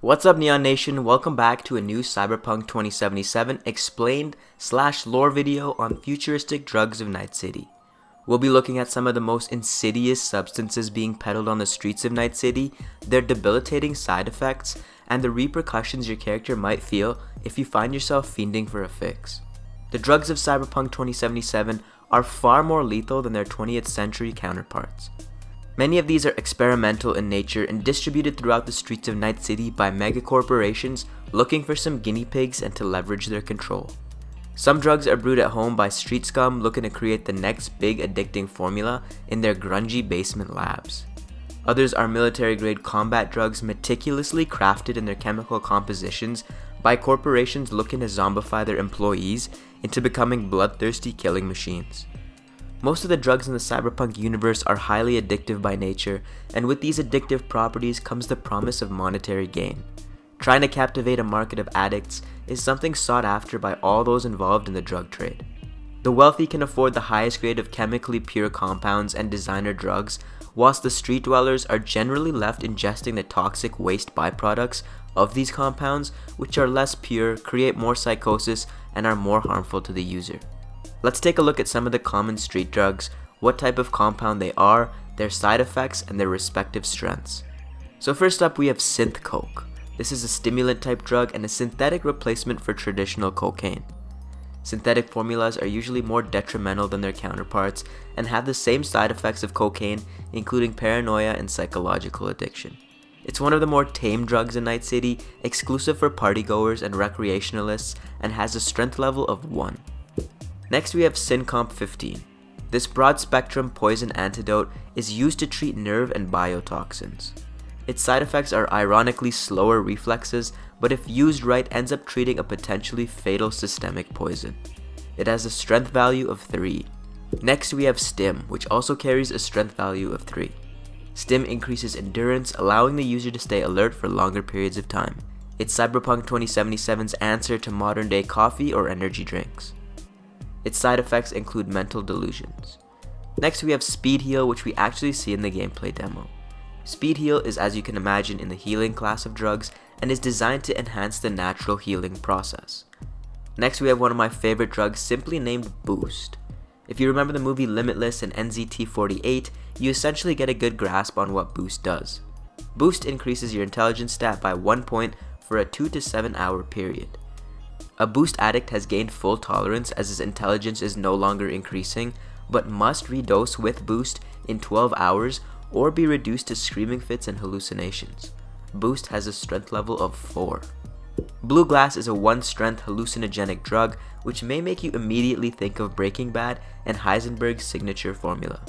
What's up, Neon Nation? Welcome back to a new Cyberpunk 2077 explained/lore video on futuristic drugs of Night City. We'll be looking at some of the most insidious substances being peddled on the streets of Night City, their debilitating side effects, and the repercussions your character might feel if you find yourself fiending for a fix. The drugs of Cyberpunk 2077 are far more lethal than their 20th century counterparts. Many of these are experimental in nature and distributed throughout the streets of Night City by megacorporations looking for some guinea pigs and to leverage their control. Some drugs are brewed at home by street scum looking to create the next big addicting formula in their grungy basement labs. Others are military-grade combat drugs meticulously crafted in their chemical compositions by corporations looking to zombify their employees into becoming bloodthirsty killing machines. Most of the drugs in the Cyberpunk universe are highly addictive by nature, and with these addictive properties comes the promise of monetary gain. Trying to captivate a market of addicts is something sought after by all those involved in the drug trade. The wealthy can afford the highest grade of chemically pure compounds and designer drugs, whilst the street dwellers are generally left ingesting the toxic waste byproducts of these compounds, which are less pure, create more psychosis, and are more harmful to the user. Let's take a look at some of the common street drugs, what type of compound they are, their side effects, and their respective strengths. So first up we have SYNTH coke. This is a stimulant type drug and a synthetic replacement for traditional cocaine. Synthetic formulas are usually more detrimental than their counterparts and have the same side effects of cocaine, including paranoia and psychological addiction. It's one of the more tame drugs in Night City, exclusive for partygoers and recreationalists, and has a strength level of 1. Next we have SYNCOMP 15. This broad-spectrum poison antidote is used to treat nerve and biotoxins. Its side effects are ironically slower reflexes, but if used right ends up treating a potentially fatal systemic poison. It has a strength value of 3. Next we have STIM, which also carries a strength value of 3. STIM increases endurance, allowing the user to stay alert for longer periods of time. It's Cyberpunk 2077's answer to modern-day coffee or energy drinks. Its side effects include mental delusions. Next we have Speed Heal, which we actually see in the gameplay demo. Speed Heal is, as you can imagine, in the healing class of drugs and is designed to enhance the natural healing process. Next we have one of my favorite drugs, simply named Boost. If you remember the movie Limitless and NZT48, you essentially get a good grasp on what Boost does. Boost increases your intelligence stat by 1 point for a 2 to 7 hour period. A Boost addict has gained full tolerance as his intelligence is no longer increasing, but must redose with Boost in 12 hours or be reduced to screaming fits and hallucinations. Boost has a strength level of 4. Blue Glass is a 1-strength hallucinogenic drug which may make you immediately think of Breaking Bad and Heisenberg's signature formula.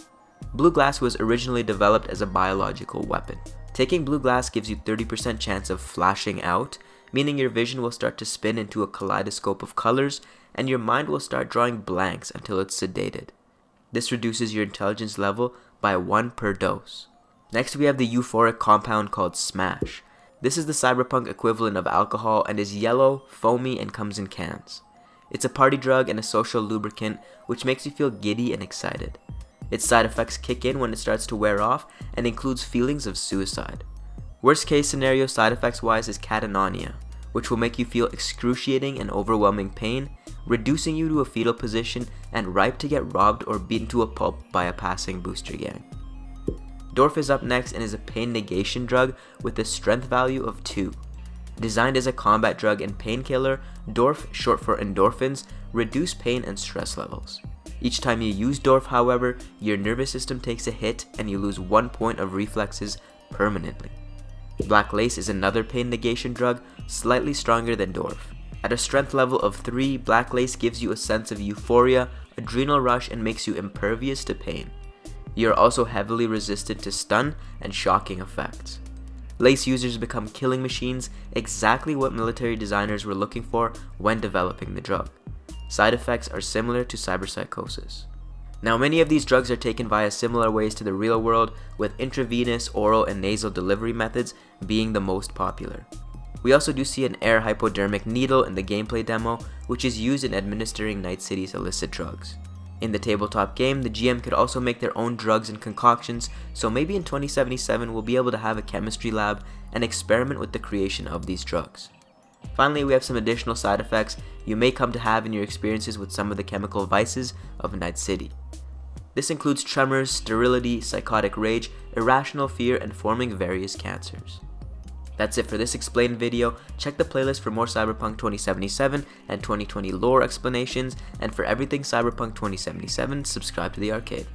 Blue Glass was originally developed as a biological weapon. Taking Blue Glass gives you 30% chance of flashing out, meaning your vision will start to spin into a kaleidoscope of colors and your mind will start drawing blanks until it's sedated. This reduces your intelligence level by 1 per dose. Next we have the euphoric compound called Smash. This is the Cyberpunk equivalent of alcohol and is yellow, foamy, and comes in cans. It's a party drug and a social lubricant which makes you feel giddy and excited. Its side effects kick in when it starts to wear off and includes feelings of suicide. Worst case scenario side effects wise is catatonia, which will make you feel excruciating and overwhelming pain, reducing you to a fetal position and ripe to get robbed or beaten to a pulp by a passing booster gang. Dorph is up next and is a pain negation drug with a strength value of 2. Designed as a combat drug and painkiller, Dorph, short for endorphins, reduce pain and stress levels. Each time you use Dorph, however, your nervous system takes a hit and you lose 1 point of reflexes permanently. Black Lace is another pain negation drug, slightly stronger than Dorph. At a strength level of 3, Black Lace gives you a sense of euphoria, adrenal rush, and makes you impervious to pain. You are also heavily resistant to stun and shocking effects. Lace users become killing machines, exactly what military designers were looking for when developing the drug. Side effects are similar to cyberpsychosis. Now, many of these drugs are taken via similar ways to the real world, with intravenous, oral, and nasal delivery methods being the most popular. We also do see an air hypodermic needle in the gameplay demo, which is used in administering Night City's illicit drugs. In the tabletop game, the GM could also make their own drugs and concoctions, so maybe in 2077 we'll be able to have a chemistry lab and experiment with the creation of these drugs. Finally, we have some additional side effects you may come to have in your experiences with some of the chemical vices of Night City. This includes tremors, sterility, psychotic rage, irrational fear, and forming various cancers. That's it for this explained video. Check the playlist for more Cyberpunk 2077 and 2020 lore explanations, and for everything Cyberpunk 2077, subscribe to the arcade.